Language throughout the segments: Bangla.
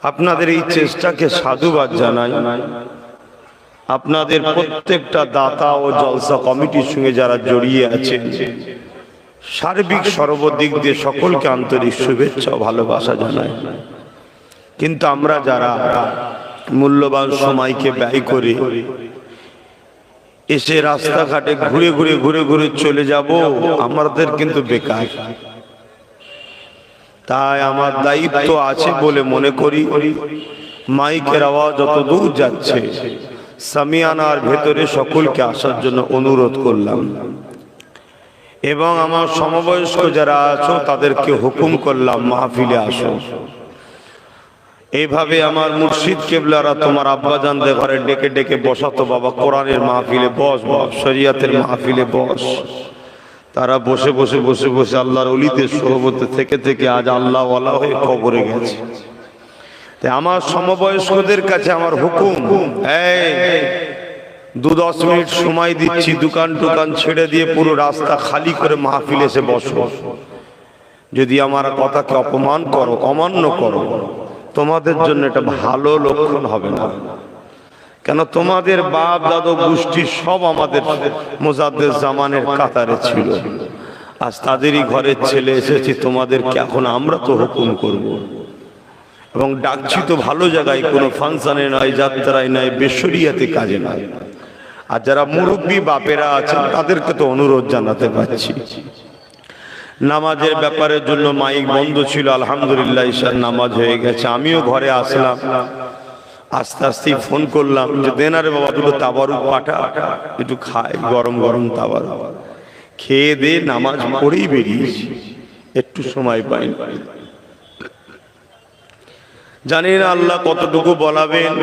আপনাদের এই চেষ্টাকে সাধুবাদ জানাই। আপনাদের প্রত্যেকটা দাতা ও জলসা কমিটির সঙ্গে যারা জড়িয়ে আছেন, সার্বিক সর্বদিক দিয়ে সকলকে আন্তরিক শুভেচ্ছা ও ভালোবাসা জানাই। কিন্তু আমরা যারা মূল্যবান সময়কে ব্যয় করে এসে রাস্তাঘাটে ঘুরে ঘুরে ঘুরে ঘুরে চলে যাব, আমাদের কিন্তু বেকার। তাই আমার দায়িত্ব আছে বলে মনে করি মাইকের আওয়াজ যত দূর যাচ্ছে সামিয়ানার ভেতরে সকলকে আসার জন্য অনুরোধ করলাম এবং আমার সমবয়স্ক যারা আছো তাদেরকে হুকুম করলাম মাহফিলে আসো। এইভাবে আমার মুর্শিদ কেবলারা তোমার আব্বাজানদের ঘরে ডেকে ডেকে বসাতো, বাবা কোরআনের মাহফিলে বস, বস শরিয়াতের মাহফিলে বস। তারা বসে বসে বসে বসে আল্লাহর ওলিদের সোহবতে থেকে থেকে আজ আল্লাহ ওয়ালা হয়ে কবরে গেছে। তাই আমার সমবয়স্কদের কাছে আমার হুকুম, এই 2-10 মিনিট সময় দিচ্ছি, দোকান টোকান ছেড়ে দিয়ে পুরো রাস্তা খালি করে মাহফিলে এসে বসো। যদি আমার কথাকে অপমান করো, অমান্য করো, তোমাদের জন্য এটা ভালো লক্ষণ হবে না। কেন তোমাদের বাপ দাদু গোষ্ঠী সব আমাদের মুজাদ্দেদ জামানের কাতারে ছিল, আজ তাদেরই ঘরের ছেলে এসেছি তোমাদেরকে এখন আমরা তো হুকুম করব এবং ডাকছি তো ভালো জায়গায়, কোনো ফাংশনে নয়, যাত্রায় নয়, বেশরিয়াতে কাজে নয়। আর যারা মুরব্বী বাপেরা আছেন তাদেরকে তো অনুরোধ জানাতে পারছি। নামাজের ব্যাপারের জন্য মাইক বন্ধ ছিল, আলহামদুলিল্লাহ ঈশার নামাজ হয়ে গেছে। আমিও ঘরে আসলাম, আস্তে আস্তে ফোন করলাম যে দেনারে বাবা দুটো তাবারুক পাঠা, একটু খায়, গরম গরম তাবারুক খেয়ে দে নামাজ পড়েই বেরিয়েছি, একটু সময় পাইনি। জানি না আল্লাহ কতটুকু বলাবেন,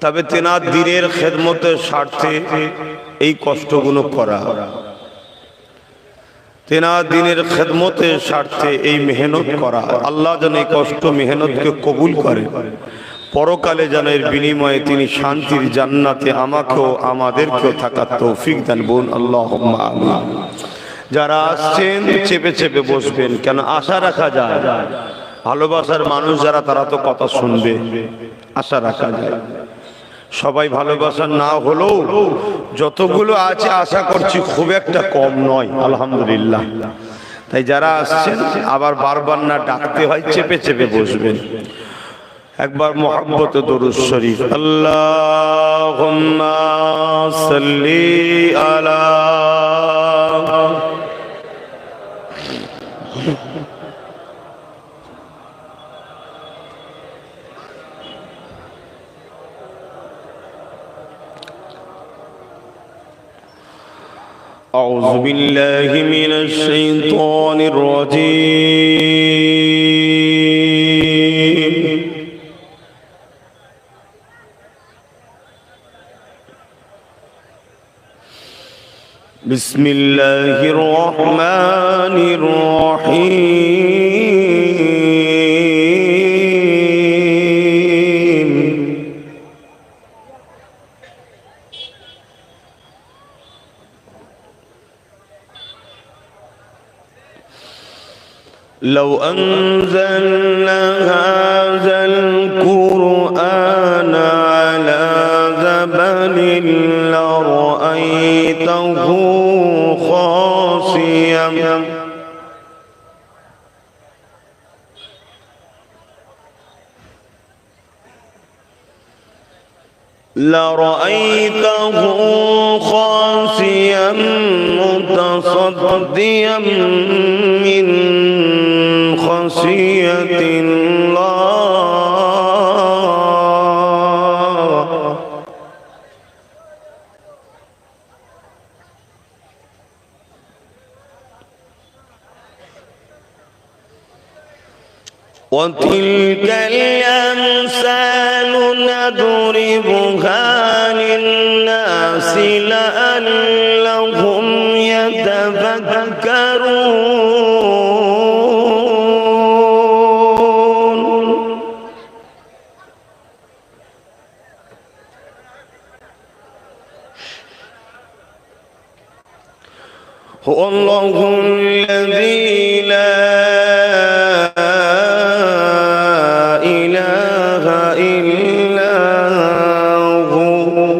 তবে তেনার দিনের খেদমতের স্বার্থে এই কষ্টগুলো করা, তেনার দিনের খেদমতের স্বার্থে এই মেহনত করা। আল্লাহ যেন এই কষ্ট মেহনতকে কবুল করে, পরকালে যেন এর বিনিময়ে তিনি শান্তির জান্নাতে আমাকেও আমাদেরকেও থাকার তৌফিক দেন। বোন আল্লাহুম্মা আমিন। যারা আসছেন চেপে চেপে বসবেন, কেন আশা রাখা যায় ভালোবাসার মানুষ যারা তারা তো কথা শুনবে, আশা রাখা যায়। সবাই ভালোবাসার না হলেও যতগুলো আছে আশা করছি খুব একটা কম নয়, আলহামদুলিল্লাহ। তাই যারা আসছেন আবার বারবার না ডাকতে হয়, চেপে চেপে বসবেন। একবার মুহাব্বতে দরুদ শরীফ, আল্লাহুম্মা সাল্লি আলা أعوذ بالله من الشيطان الرجيم. بسم الله الرحمن الرحيم. لو أنزلنا هذا القرآن على جبل لرأيته خاشعا متصديا من خشية الله. وتلك الأمثال نضربها للناس لعلهم يتفكرون. هو الله الذي لا إله إلا هو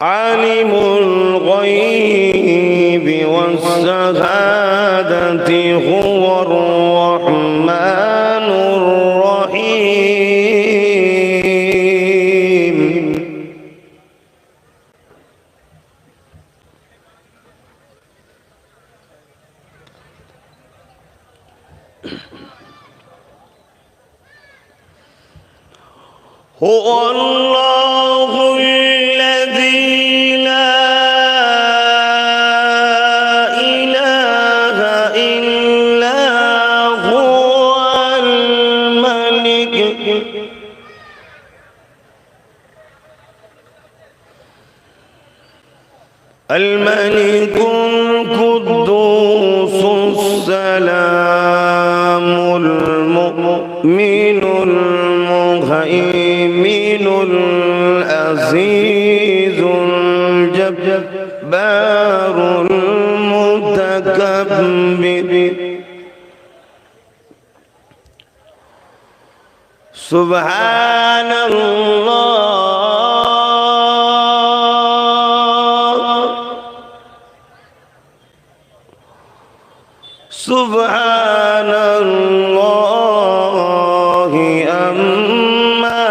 عالم الغيب والشهادة هو الرحمن الرحيم هو الله الذي لا إله إلا هو الملك القدوس السلام المؤمن المهيمن العزيز الجبار المتكبر سبحان الله سبحان الله عما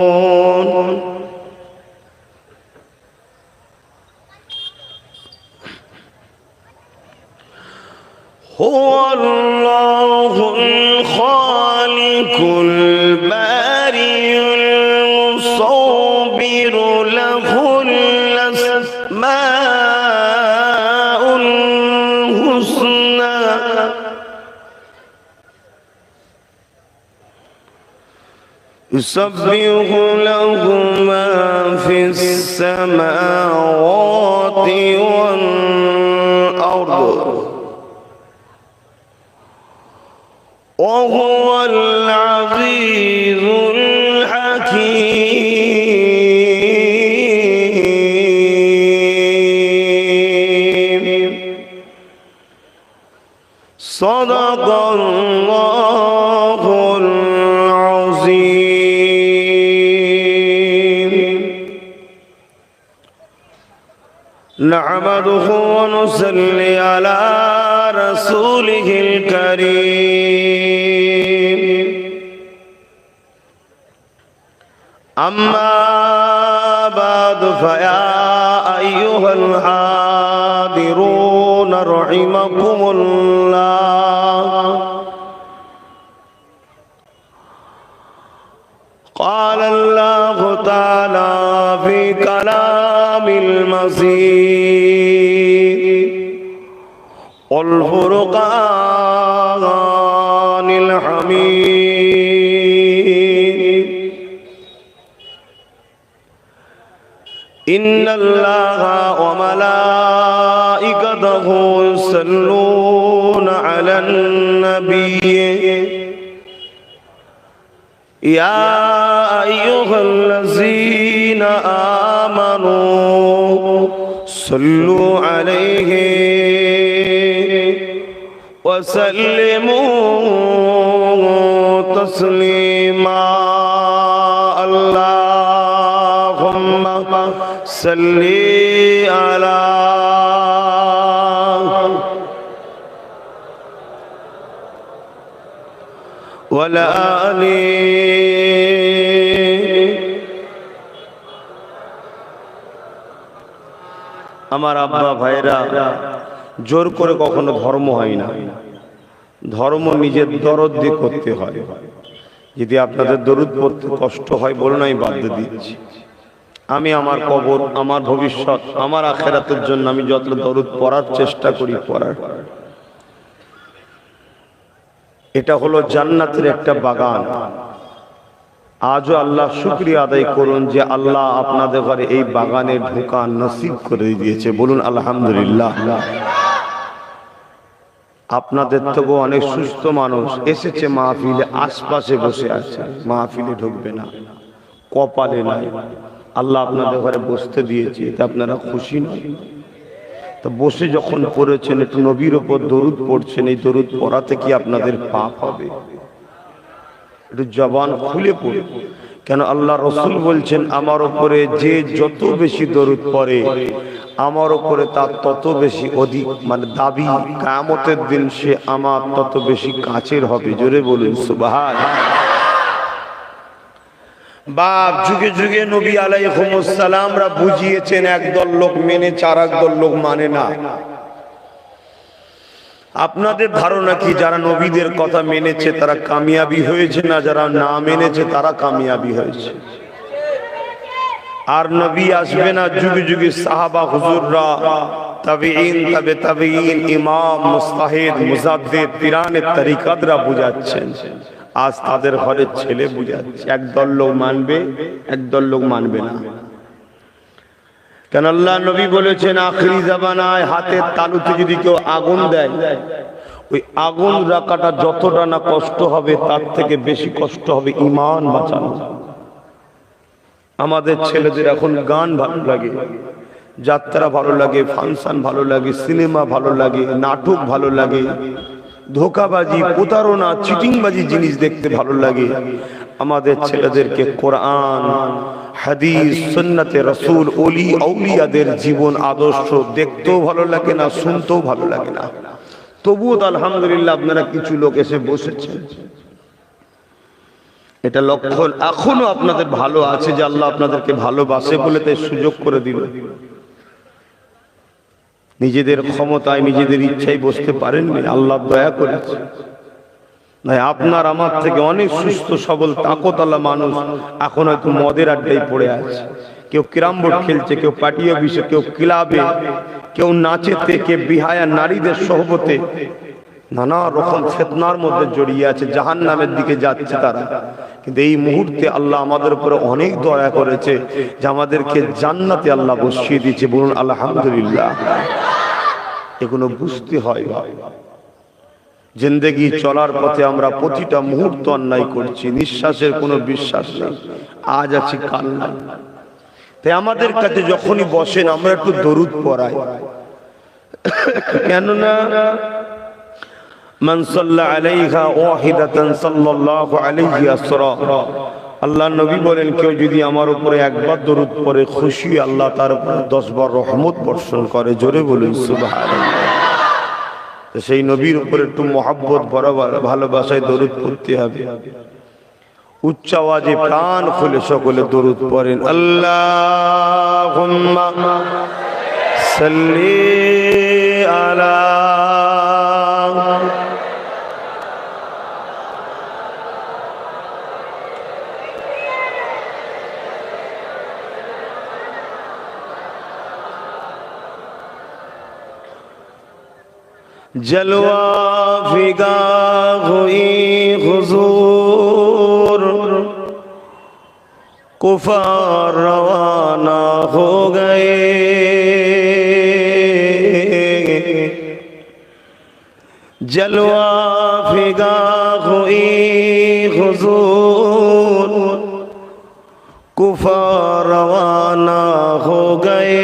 يشركون هو الله الخالق البارئ المصور له الأسماء الحسنى يسبح له ما في السماوات والأرض وهو العزيز الحكيم صدق الله العظيم نحمده ونصلي على رسوله الكريم أما بعد فيا أيها الحاضرون رحمكم الله قال الله تعالى في كلام المسيح والفرقان الحميد إن الله وملائكته يصلون على النبي يا أيها الذين آمنوا صلوا عليه وسلموا تسليما اللهم صل على وعلى آله আমার আব্বা ভাইরা জোর করে কখনো ধর্ম হয় না ধর্ম নিজের দরদ দিয়ে করতে হয় যদি আপনাদের দরুদ পড়তে কষ্ট হয় বলুন আমি বাধ্য দিচ্ছি আমি আমার কবর আমার ভবিষ্যৎ আমার আখিরাতের জন্য আমি যত দরুদ পড়ার চেষ্টা করি পড়ার এটা হলো জান্নাতের একটা বাগান আজও আল্লাহ শুকরিয়া আদায় করুন যে আল্লাহ আপনাদের ঘরে এই বাগানে ঢোকা নসিব করে দিয়েছে বলুন আলহামদুলিল্লাহ আপনাদের থেকেও অনেক সুস্থ মানুষ এসেছে মাহফিলে আশপাশে বসে আছে মাহফিলে ঢুকবে না কপালে নাই। আল্লাহ আপনাদের ঘরে বসতে দিয়েছে, এতে আপনারা খুশি নয়? তো বসে যখন পড়েছেন একটু নবীর ওপর দরুদ পড়ছেন, এই দরুদ পড়াতে কি আপনাদের পাপ হবে? একটু জবান খুলে পড়ে। কেন আল্লাহ রসুল বলছেন আমার উপরে যে যত বেশি দরুদ পড়ে আমার উপরে তার তত বেশি অধিক মানে দাবি, কিয়ামতের দিন সে আমার তত বেশি কাছের হবে। জোরে বলুন সুবহানাল্লাহ। বাপ যুগে যুগে নবী আলাইহিস সালামরা বুঝিয়েছেন, একদল লোক মেনেছে আর একদল লোক মানে না। আপনাদের ধারণা কি যারা নবীদের কথা মেনেছে তারা কামিয়াবি হয়েছে, না যারা না মেনেছে তারা কামিয়াবি হয়েছে? আর নবী আসবে না, যুগে যুগে সাহাবা হুজুররা, তাবেঈন, তাবে তাবেঈন, ইমাম, মুজতাহিদ, মুজাদ্দিদ, পিরানের তরিকাতরা বুঝাচ্ছেন। আজ তাদের ঘরের ছেলে বুঝাচ্ছে। একদল লোক মানবে, একদল লোক মানবে না। কেন আল্লাহ নবী বলেছেন আখিরি জামানায় হাতের তালুতে যদি কেউ আগুন দেয়, ওই আগুন রাখাটা যতটা না কষ্ট হবে তার থেকে বেশি কষ্ট হবে ঈমান বাঁচানো। আমাদের ছেলেদের এখন গান ভালো লাগে, যাত্রা ভালো লাগে, ফাংশন ভালো লাগে, সিনেমা ভালো লাগে, নাটক ভালো লাগে, ধোঁকাবাজি, প্রতারণা, চিটিংবাজি জিনিস দেখতে ভালো লাগে। আমাদের ছেলেদেরকে কোরআন, হাদিস, সুন্নতে রাসূল, ওলি আউলিয়াদের জীবন আদর্শ দেখতেও ভালো লাগে না, শুনতেও ভালো লাগে না। তবুও তো আলহামদুলিল্লাহ আপনারা কিছু লোক এসে বসেছেন। এটা লক্ষণ এখনো আপনাদের ভালো আছে যে আল্লাহ আপনাদেরকে ভালোবাসে বলে তাই সুযোগ করে দিল। নিজেদের ক্ষমতায় নিজেদের ইচ্ছায় বসতে পারেননি, আল্লাহ দয়া করেছে। নাই আপনার আমার থেকে অনেক সুস্থ সবল তাকতওয়ালা মানুষ এখন হয়তো মদের আড্ডায় পড়ে আছে। কেউ ক্যারাম বোর্ড খেলছে, কেউ পার্টি অফিসে, কেউ ক্লাবে, কেউ নাচেতে, কেউ বিহায়া নারীদের সহবতে নানা রকম ফিতনার মধ্যে জড়িয়ে আছে, জাহান্নামের দিকে যাচ্ছে তারা। কিন্তু এই মুহূর্তে আল্লাহ আমাদের উপরে অনেক দয়া করেছে যে আমাদেরকে জান্নাতে আল্লাহ বসিয়ে দিয়েছে। বলুন আলহামদুলিল্লাহ। এগুলো বুঝতে হয়। জিন্দেগি চলার পথে আমরা প্রতিটা মুহূর্ত অন্যায় করছি, নিঃশ্বাসের কোনো বিশ্বাস নেই, আজ আছি কাল নাই। তাই আমাদের কাছে যখনই বসেন আমরা একটু দরুদ পড়াই। কেননা মান সাল্লা আলাইহা ওয়াহিদাতান সাল্লাল্লাহু আলাইহি আসরা, আল্লাহ নবী বলেন কেউ যদি আমার উপরে একবার দরুদ পড়ে খুশি আল্লাহ তার উপরে 10 বার রহমত বর্ষণ করে। জোরে বলুন সুবহানাল্লাহ। সেই নবীর উপরে একটু মহব্বত ভরা ভালোবাসায় দরুদ পড়তে হবে। উচ্চ আওয়াজে প্রাণ খুলে সকলে দরুদ পড়েন। আল্লাহুম্মা সাল্লি আলা जलवा फिगा हुई हुजूर, कुफार रवाना हो गए, जलवा फिगा हुई हुजूर, कुफार रवाना हो गए,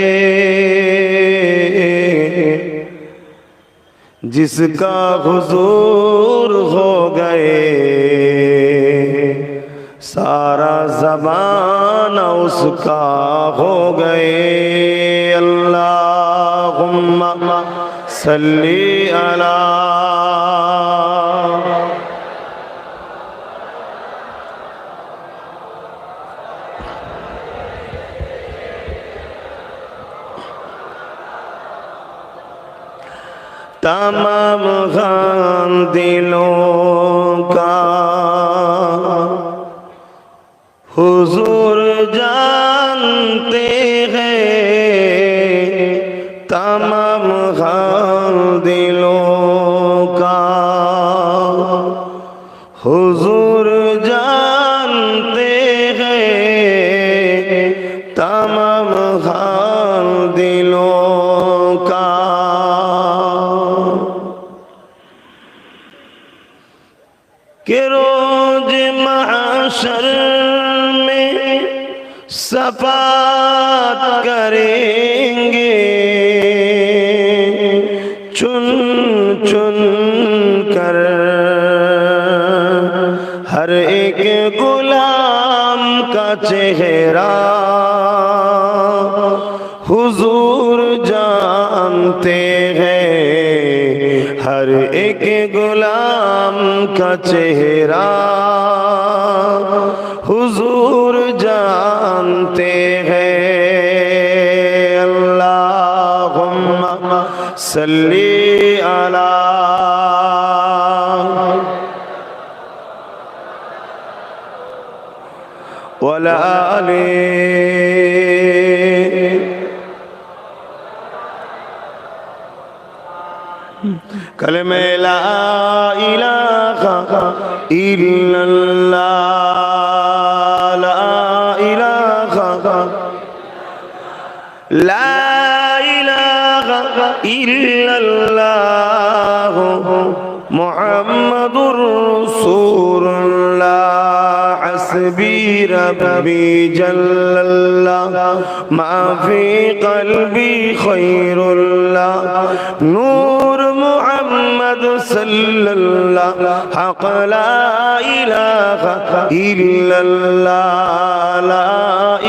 जिसका हुजूर हो गए सारा ज़माना उसका हो गए। अल्लाहुम्मा सल्ली अला तमाम खान दिलों का हुजूर जानते हैं, तमाम खान दिलों का हुजूर जानते हैं, तमाम खान दिलों का कि रोज महशर में सफात करेंगे चुन चुन कर हर एक गुलाम का चेहरा हुजूर जानते हैं हर एक गुलाम का चेहरा हुजूर जानते हैं अल्लाहुम्मा सल्ली अला वला आले कलमे ला इलाहा इल्लल्लाह ला इलाहा इल्लल्लाह मुहम्मदुर रसूलुल्लाह हस्बी रब्बी जल्लल्लाह मा फी क़ल्बी खैरुल्लाह नूर मुहम्मद सल्लल्लाह हक़ ला इलाहा इल्लल्लाह ला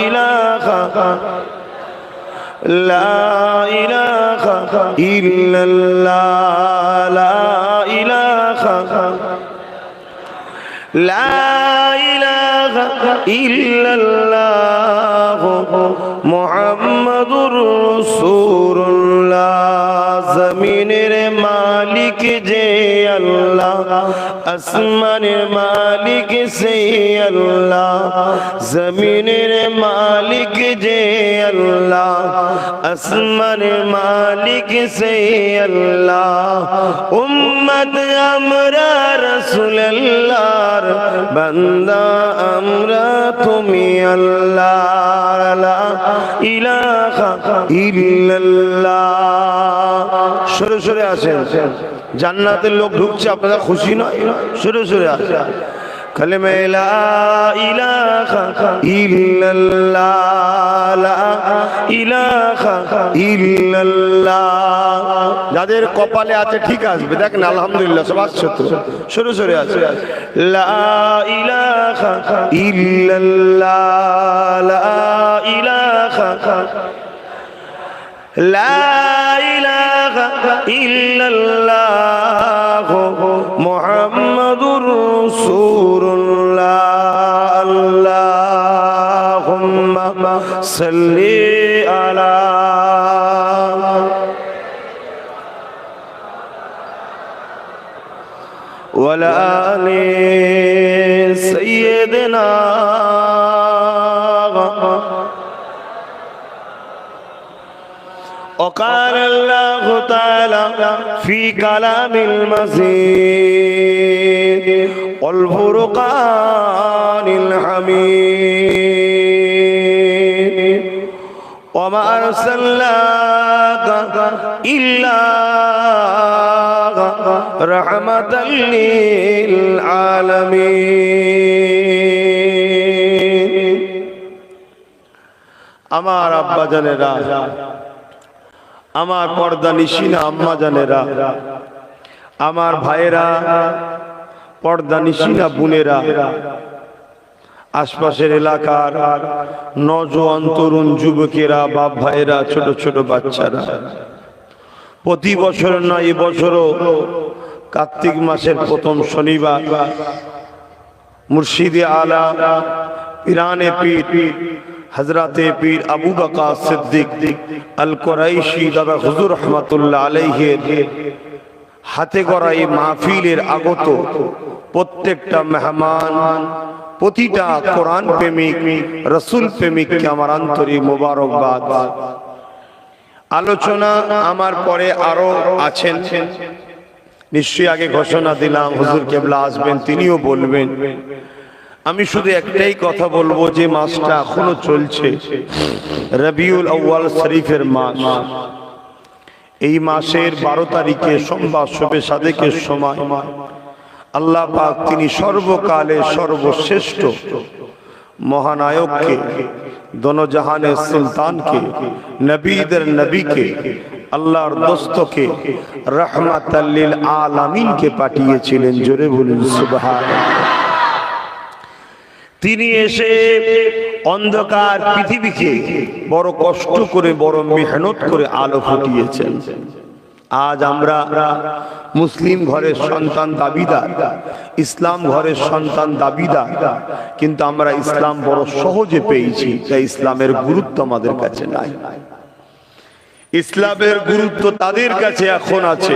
इलाहा ला इलाहा इल्लल्लाह ला इलाहा ला इलाहा इल्लल्लाह मुहम्मदुर रसूलुल्लाह ज़मीनेर मालिक जे अल्लाह আসমানের মালিক সেই আল্লাহ জমিনের মালিক যে আল্লাহ আসমানের মালিক সেই আল্লাহ উম্মত আমরা রাসূলুল্লাহর বান্দা আমরা তুমি আল্লাহ লা ইলাহা ইল্লাল্লাহ সরে সরে আসেন জান্নাতের লোক ঢুকছে আপনারা খুশি নয় সরে সরে আসেন কালেমা লা ইলাহা ইল্লাল্লাহ লা ইলাহা ইল্লাল্লাহ যাদের কপালে আছে ঠিক আসবে দেখেন আলহামদুলিল্লাহ সব আসছে তো সরে সরে আছে লা ইলাহা ইল্লাল্লাহ লা ইলাহা লা ইলাহা ইল্লাল্লাহ মুহাম্মাদুর রাসূলুল্লাহ আল্লাহুম্মা সাল্লি আলা ওয়ালা আলি সাইয়্যিদিনা وقال الله تعالى في كلام المجيد والفرقان الحميد وما أرسلناك إلا رحمة للعالمين আমার আব্বা জানেরা আমার পর্দা নিশিনা আম্মা জানেরা আমার ভাইয়েরা পর্দা নিশিনা বোনেরা আশপাশের এলাকার নওজোয়ান তরুণ যুবকেরা বাপ ভাইয়েরা ছোট ছোট বাচ্চারা প্রতি বছর না এই বছরও কার্তিক মাসের প্রথম শনিবার মুর্শিদে আলা পিরানে পীর হযরতে পীর আবু বকর সিদ্দিক আল কুরাইশি দাদা হুজুর রহমাতুল্লাহ আলাইহির হাতে গড়া এই মাহফিলের আগত প্রত্যেকটা মেহমান প্রতিটা কোরআন প্রেমিক রাসূল প্রেমিককে আমার আন্তরিক মোবারকবাদ। আলোচনা আমার পরে আরো আছেন, নিশ্চয়ই আগে ঘোষণা দিলাম হুজুর কেবলা আসবেন, তিনিও বলবেন। আমি শুধু একটাই কথা বলবো যে মাসটা এখনো চলছে, রবিউল আউয়াল শরীফের মাস। এই মাসের 12 তারিখে সোমবার শবে সাদেকের সময় আল্লাহ পাক তিনি সর্বকালে সর্বশ্রেষ্ঠ মহানায়ককে दोनों जहाने सुल्तान के नबीदर नबी के আল্লাহর দোস্তকে রাহমাতাল লিল আলামিন কে পাঠিয়েছিলেন। জোরে বলুন সুবহানাল্লাহ। তিনি এসে অন্ধকার পৃথিবীকে বড় কষ্ট করে বড় মেহনত করে আলো ফুটিয়েছেন। আজ আমরা মুসলিম ঘরের সন্তান দাবিদার, ইসলাম ঘরের সন্তান দাবিদার, কিন্তু আমরা ইসলাম বড় সহজে পেয়েছি, তাই ইসলামের গুরুত্ব আমাদের কাছে নাই। ইসলামের গুরুত্ব তাদের কাছে এখন আছে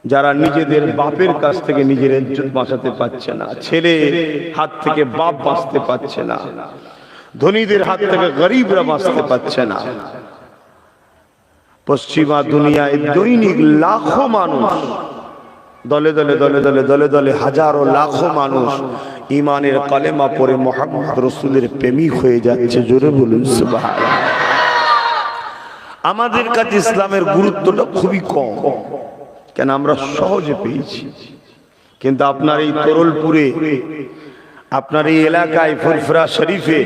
যারা নিজেদের বাপের কাছ থেকে নিজের ইজ্জত বাঁচাতে পারছে না, ছেলে হাত থেকে বাপ বাঁচতে পারছে না, ধনীদের হাত থেকে গরিবরা বাঁচতে পারছে না। পশ্চিমা দুনিয়ায় দৈনিক লাখো মানুষ, দলে দলে দলে দলে দলে দলে হাজারো লাখো মানুষ ইমানের কালেমা পড়ে মুহাম্মদ রাসূলের প্রেমিক হয়ে যাচ্ছে। জোরে বলুন সুবহানাল্লাহ। আমাদের কাছে ইসলামের গুরুত্বটা খুবই কম, কেন আমরা সহজে পেয়েছি। কিন্তু আপনার এই তরলপুরে, আপনার এই এলাকায়, ফুরফুরা শরীফে,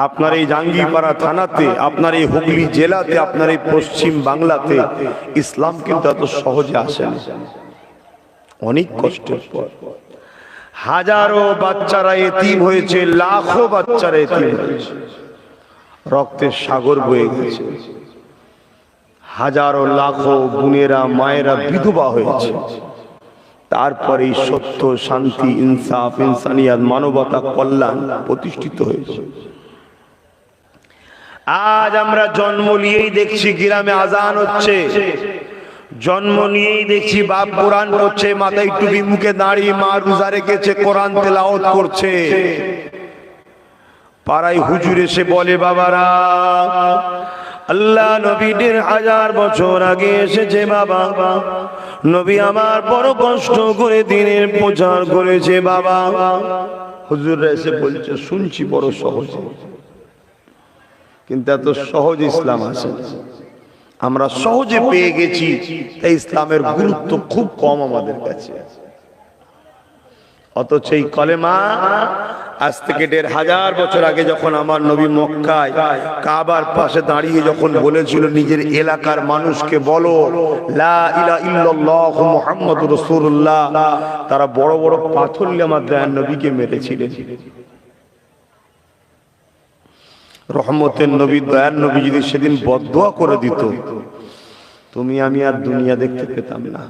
আপনার এই জাঙ্গিপাড়া থানাতে, আপনার এই হুগলি জেলাতে, আপনার এই পশ্চিম বাংলাতে ইসলাম কিন্তু এত সহজে আসে না। অনেক কষ্টের পর হাজারো বাচ্চারা এতিম হয়েছে, লাখো বাচ্চারা এতিম হয়েছে, রক্তের সাগর বয়ে গেছে, হাজারো লাখো বোনেরা মায়েরা বিধবা হয়েছে। তারপরে সত্য, শান্তি, ইনসাফ, ইনসানিয়াত, মানবতা, কল্যাণ প্রতিষ্ঠিত হয়েছে। আজ আমরা জন্ম নিয়েই দেখছি গ্রামে আজান হচ্ছে, জন্ম নিয়েই দেখছি বাপ কোরআন পড়ছে, মাথায় টুপি, মুখে দাড়ি, মা রোজা রেখেছে, কোরআন তেলাওয়াত করছে। পাড়ায় হুজুর এসে বলে, বাবারা আল্লাহ নবী ১৫০০ বছর আগে এসেছে বাবা, নবী আমার বড় কষ্ট করে দিনের প্রচার করেছে বাবা। হুজুররা এসে বলছে, শুনছি বড় সহজ, কিন্তু এত সহজ ইসলাম আছে, আমরা সহজে পেয়ে গেছি, তাই ইসলামের গুরুত্ব খুব কম আমাদের কাছে। অথচ এই কলেমা আজ থেকে ১৫০০ বছর আগে যখন আমার নবী মক্কায় কাবার পাশে দাঁড়িয়ে যখন বলেছিল, নিজের এলাকার মানুষকে বলো লা ইলাহা ইল্লাল্লাহ মুহাম্মাদুর রাসূলুল্লাহ, তারা বড় বড় পাথর নিয়ে আমার দয়ার নবীকে মেরেছিলেন। রহমতের নবী, দয়ার নবী যদি সেদিন বদদোয়া করে দিত, তুমি আমি আর দুনিয়া দেখতে পেতাম না।